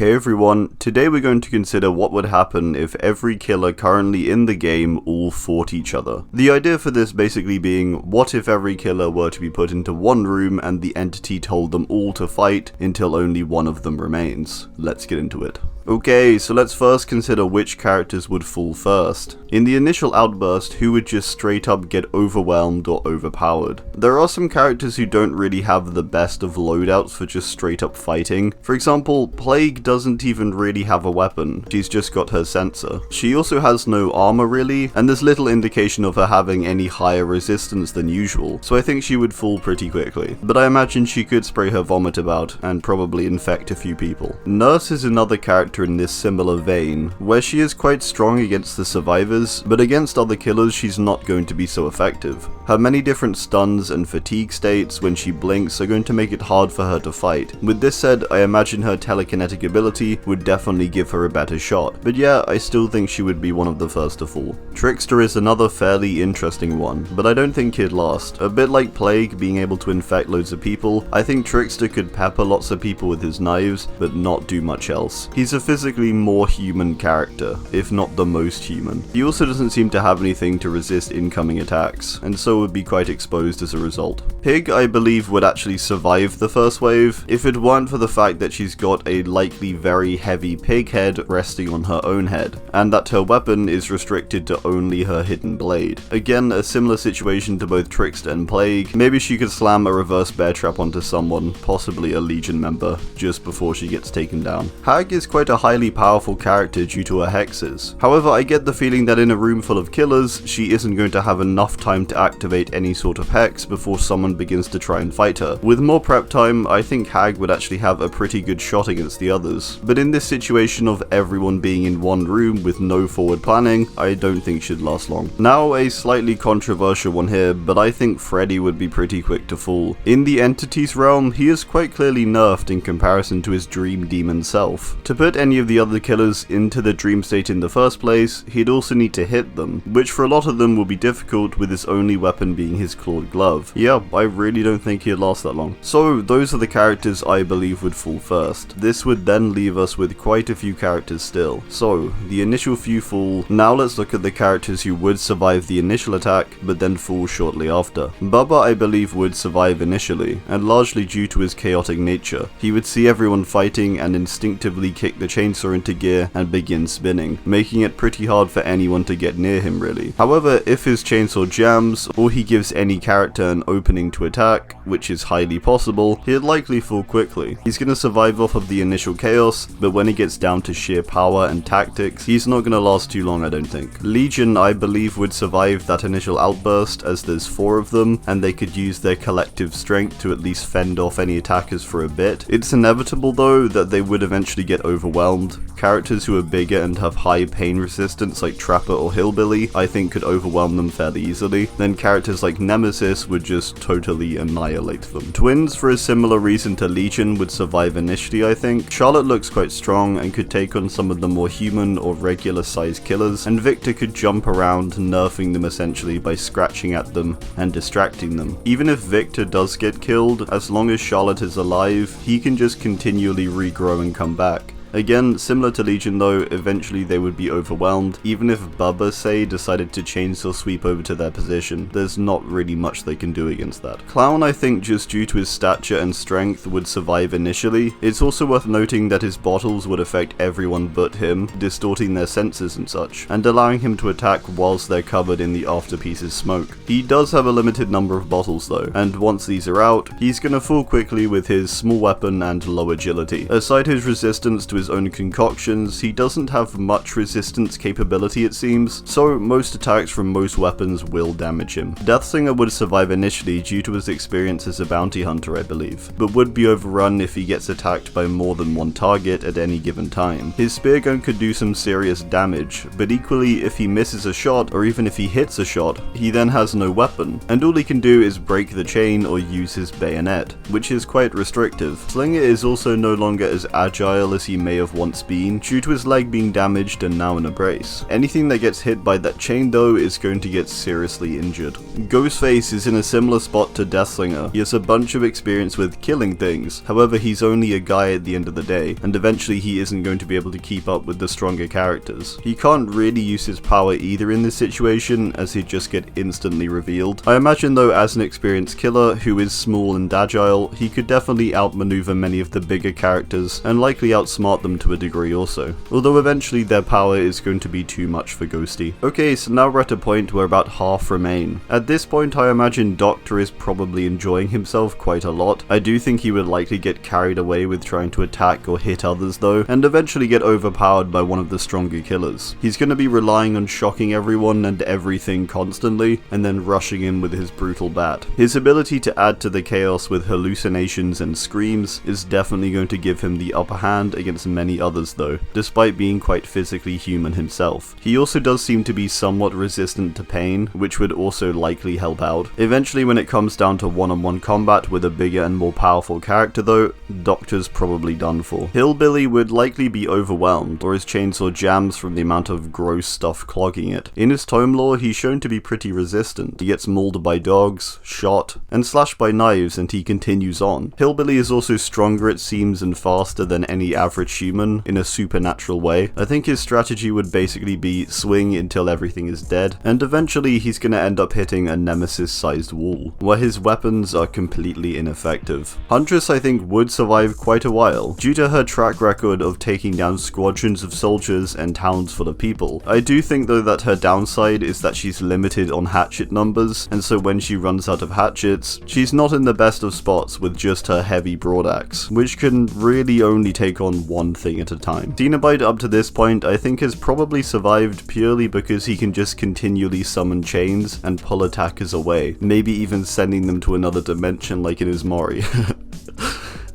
Hey everyone, today we're going to consider what would happen if every killer currently in the game all fought each other. The idea for this basically being, what if every killer were to be put into one room and the entity told them all to fight until only one of them remains? Let's get into it. Okay, so let's first consider which characters would fall first. In the initial outburst, who would just straight up get overwhelmed or overpowered? There are some characters who don't really have the best of loadouts for just straight up fighting. For example, Plague doesn't even really have a weapon, she's just got her sensor. She also has no armor really, and there's little indication of her having any higher resistance than usual, so I think she would fall pretty quickly. But I imagine she could spray her vomit about and probably infect a few people. Nurse is another character in this similar vein, where she is quite strong against the survivors, but against other killers she's not going to be so effective. Her many different stuns and fatigue states when she blinks are going to make it hard for her to fight. With this said, I imagine her telekinetic ability would definitely give her a better shot, but yeah, I still think she would be one of the first to fall. Trickster is another fairly interesting one, but I don't think he'd last. A bit like Plague being able to infect loads of people, I think Trickster could pepper lots of people with his knives, but not do much else. He's a physically more human character, if not the most human. He also doesn't seem to have anything to resist incoming attacks, and so would be quite exposed as a result. Pig, I believe, would actually survive the first wave, if it weren't for the fact that she's got a likely very heavy pig head resting on her own head, and that her weapon is restricted to only her hidden blade. Again, a similar situation to both Trickster and Plague. Maybe she could slam a reverse bear trap onto someone, possibly a Legion member, just before she gets taken down. Hag is quite a highly powerful character due to her hexes. However, I get the feeling that in a room full of killers, she isn't going to have enough time to activate any sort of hex before someone begins to try and fight her. With more prep time, I think Hag would actually have a pretty good shot against the others. But in this situation of everyone being in one room with no forward planning, I don't think she'd last long. Now, a slightly controversial one here, but I think Freddy would be pretty quick to fall. In the entities realm, he is quite clearly nerfed in comparison to his dream demon self. To put any of the other killers into the dream state in the first place, he'd also need to hit them, which for a lot of them will be difficult with his only weapon being his clawed glove. Yeah, I really don't think he'd last that long. So those are the characters I believe would fall first. This would then leave us with quite a few characters still. So, the initial few fall. Now let's look at the characters who would survive the initial attack, but then fall shortly after. Bubba, I believe, would survive initially, and largely due to his chaotic nature. He would see everyone fighting and instinctively kick the chainsaw into gear and begin spinning, making it pretty hard for anyone to get near him really. However, if his chainsaw jams, or he gives any character an opening to attack, which is highly possible, he'd likely fall quickly. He's gonna survive off of the initial chaos, but when it gets down to sheer power and tactics, he's not gonna last too long, I don't think. Legion, I believe, would survive that initial outburst, as there's 4 of them, and they could use their collective strength to at least fend off any attackers for a bit. It's inevitable though that they would eventually get overwhelmed. Characters who are bigger and have high pain resistance like Trapper or Hillbilly, I think could overwhelm them fairly easily. Then characters like Nemesis would just totally annihilate them. Twins, for a similar reason to Legion, would survive initially, I think. Charlotte looks quite strong and could take on some of the more human or regular sized killers, and Victor could jump around, nerfing them essentially by scratching at them and distracting them. Even if Victor does get killed, as long as Charlotte is alive, he can just continually regrow and come back. Again, similar to Legion though, eventually they would be overwhelmed. Even if Bubba, say, decided to chainsaw sweep over to their position, there's not really much they can do against that. Clown, I think, just due to his stature and strength, would survive initially. It's also worth noting that his bottles would affect everyone but him, distorting their senses and such, and allowing him to attack whilst they're covered in the afterpiece's smoke. He does have a limited number of bottles though, and once these are out, he's gonna fall quickly with his small weapon and low agility. Aside his resistance to his own concoctions, he doesn't have much resistance capability it seems, so most attacks from most weapons will damage him. Deathsinger would survive initially due to his experience as a bounty hunter, I believe, but would be overrun if he gets attacked by more than one target at any given time. His spear gun could do some serious damage, but equally if he misses a shot, or even if he hits a shot, he then has no weapon, and all he can do is break the chain or use his bayonet, which is quite restrictive. Slinger is also no longer as agile as he may may have once been, due to his leg being damaged and now in a brace. Anything that gets hit by that chain though is going to get seriously injured. Ghostface is in a similar spot to Deathslinger. He has a bunch of experience with killing things, however he's only a guy at the end of the day, and eventually he isn't going to be able to keep up with the stronger characters. He can't really use his power either in this situation, as he'd just get instantly revealed. I imagine though, as an experienced killer who is small and agile, he could definitely outmaneuver many of the bigger characters and likely outsmart them to a degree also, although eventually their power is going to be too much for Ghosty. Okay, so now we're at a point where about half remain. At this point I imagine Doctor is probably enjoying himself quite a lot. I do think he would likely get carried away with trying to attack or hit others though, and eventually get overpowered by one of the stronger killers. He's going to be relying on shocking everyone and everything constantly, and then rushing in with his brutal bat. His ability to add to the chaos with hallucinations and screams is definitely going to give him the upper hand against many others though, despite being quite physically human himself. He also does seem to be somewhat resistant to pain, which would also likely help out. Eventually when it comes down to one-on-one combat with a bigger and more powerful character though, Doctor's probably done for. Hillbilly would likely be overwhelmed, or his chainsaw jams from the amount of gross stuff clogging it. In his tome lore, he's shown to be pretty resistant. He gets mauled by dogs, shot, and slashed by knives, and he continues on. Hillbilly is also stronger it seems and faster than any average human in a supernatural way. I think his strategy would basically be swing until everything is dead, and eventually he's gonna end up hitting a nemesis-sized wall, where his weapons are completely ineffective. Huntress I think would survive quite a while, due to her track record of taking down squadrons of soldiers and towns full of people. I do think though that her downside is that she's limited on hatchet numbers, and so when she runs out of hatchets, she's not in the best of spots with just her heavy broadaxe, which can really only take on one thing at a time. Cenobite up to this point I think has probably survived purely because he can just continually summon chains and pull attackers away, maybe even sending them to another dimension like in his Mori.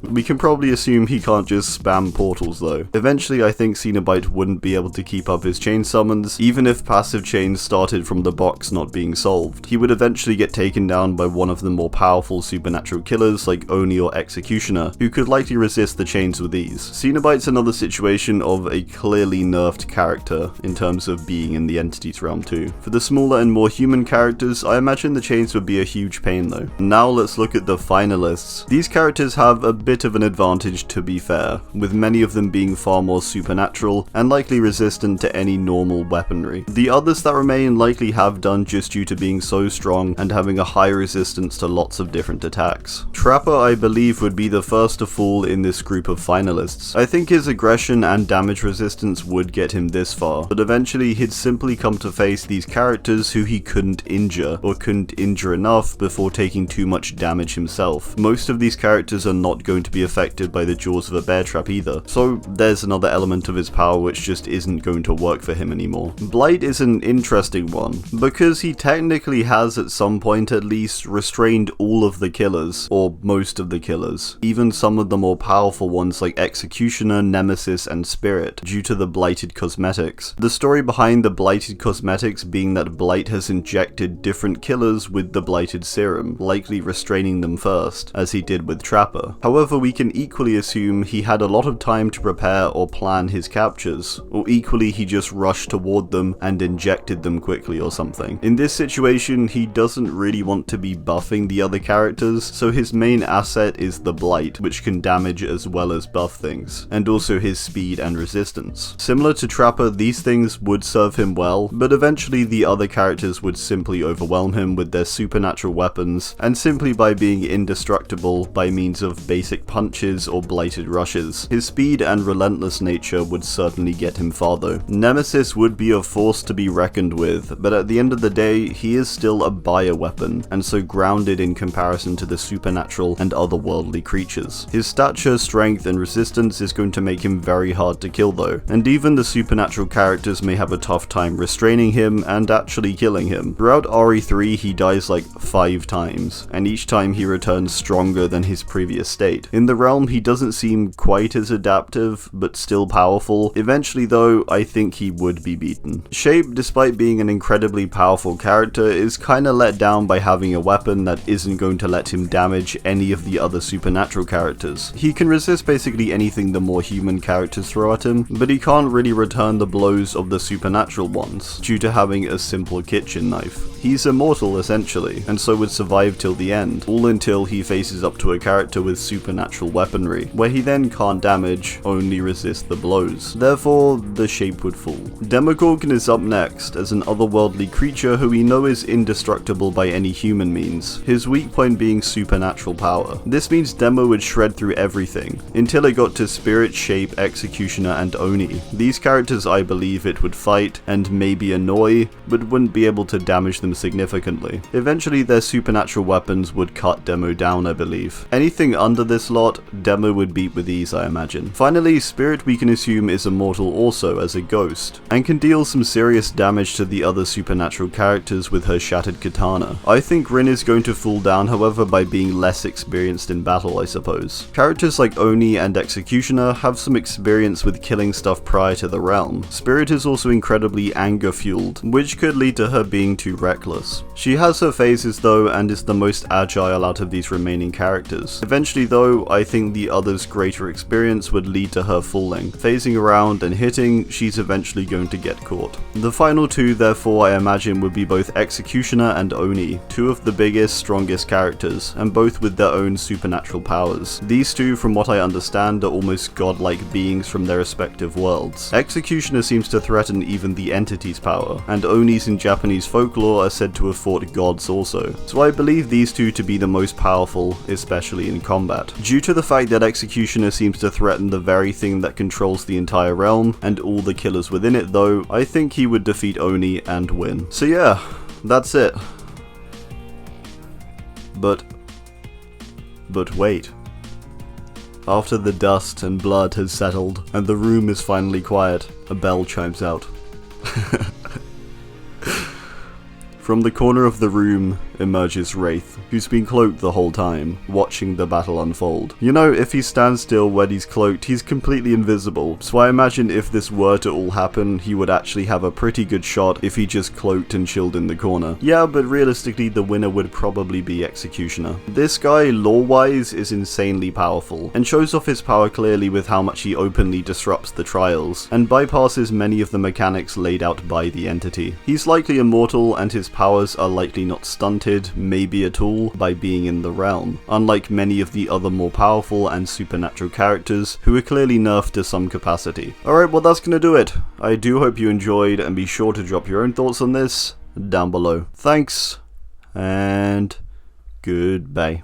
We can probably assume he can't just spam portals though. Eventually I think Cenobite wouldn't be able to keep up his chain summons, even if passive chains started from the box not being solved. He would eventually get taken down by one of the more powerful supernatural killers like Oni or Executioner, who could likely resist the chains with ease. Cenobite's another situation of a clearly nerfed character in terms of being in the Entities realm too. For the smaller and more human characters, I imagine the chains would be a huge pain though. Now let's look at the finalists. These characters have a bit of an advantage to be fair, with many of them being far more supernatural and likely resistant to any normal weaponry. The others that remain likely have done just due to being so strong and having a high resistance to lots of different attacks. Trapper I believe would be the first to fall in this group of finalists. I think his aggression and damage resistance would get him this far, but eventually he'd simply come to face these characters who he couldn't injure, or couldn't injure enough before taking too much damage himself. Most of these characters are not going to be affected by the jaws of a bear trap either, so there's another element of his power which just isn't going to work for him anymore. Blight is an interesting one, because he technically has at some point at least restrained all of the killers, or most of the killers, even some of the more powerful ones like Executioner, Nemesis, and Spirit, due to the blighted cosmetics. The story behind the blighted cosmetics being that Blight has injected different killers with the blighted serum, likely restraining them first, as he did with Trapper. However, we can equally assume he had a lot of time to prepare or plan his captures, or equally he just rushed toward them and injected them quickly or something. In this situation, he doesn't really want to be buffing the other characters, so his main asset is the Blight, which can damage as well as buff things, and also his speed and resistance. Similar to Trapper, these things would serve him well, but eventually the other characters would simply overwhelm him with their supernatural weapons, and simply by being indestructible by means of basic punches or blighted rushes. His speed and relentless nature would certainly get him far though. Nemesis would be a force to be reckoned with, but at the end of the day, he is still a bioweapon, and so grounded in comparison to the supernatural and otherworldly creatures. His stature, strength, and resistance is going to make him very hard to kill though, and even the supernatural characters may have a tough time restraining him and actually killing him. Throughout RE3 he dies like 5 times, and each time he returns stronger than his previous state. Reid. In the realm, he doesn't seem quite as adaptive, but still powerful. Eventually though, I think he would be beaten. Shape, despite being an incredibly powerful character, is kinda let down by having a weapon that isn't going to let him damage any of the other supernatural characters. He can resist basically anything the more human characters throw at him, but he can't really return the blows of the supernatural ones, due to having a simple kitchen knife. He's immortal essentially, and so would survive till the end, all until he faces up to a character with supernatural weaponry, where he then can't damage, only resist the blows. Therefore, the shape would fall. Demogorgon is up next, as an otherworldly creature who we know is indestructible by any human means, his weak point being supernatural power. This means Demo would shred through everything, until it got to Spirit, Shape, Executioner, and Oni. These characters I believe it would fight, and maybe annoy, but wouldn't be able to damage them significantly. Eventually their supernatural weapons would cut Demo down, I believe. Anything under this lot, Demo would beat with ease, I imagine. Finally, Spirit we can assume is immortal also as a ghost, and can deal some serious damage to the other supernatural characters with her shattered katana. I think Rin is going to fall down, however, by being less experienced in battle, I suppose. Characters like Oni and Executioner have some experience with killing stuff prior to the realm. Spirit is also incredibly anger fueled, which could lead to her being too reckless. She has her phases though, and is the most agile out of these remaining characters. Eventually though, I think the others' greater experience would lead to her falling. Phasing around and hitting, she's eventually going to get caught. The final two therefore I imagine would be both Executioner and Oni, two of the biggest, strongest characters, and both with their own supernatural powers. These two, from what I understand, are almost godlike beings from their respective worlds. Executioner seems to threaten even the entity's power, and Onis in Japanese folklore are said to have fought gods also. So I believe these two to be the most powerful, especially in combat. Due to the fact that Executioner seems to threaten the very thing that controls the entire realm, and all the killers within it though, I think he would defeat Oni and win. So yeah, that's it. But wait. After the dust and blood has settled, and the room is finally quiet, a bell chimes out. From the corner of the room emerges Wraith, who's been cloaked the whole time, watching the battle unfold. You know, if he stands still when he's cloaked, he's completely invisible, so I imagine if this were to all happen, he would actually have a pretty good shot if he just cloaked and chilled in the corner. Yeah, but realistically the winner would probably be Executioner. This guy, lore-wise, is insanely powerful, and shows off his power clearly with how much he openly disrupts the trials, and bypasses many of the mechanics laid out by the entity. He's likely immortal, and his powers are likely not stunted, maybe at all, by being in the realm, unlike many of the other more powerful and supernatural characters who are clearly nerfed to some capacity. Alright, well that's gonna do it. I do hope you enjoyed, and be sure to drop your own thoughts on this down below. Thanks, and goodbye.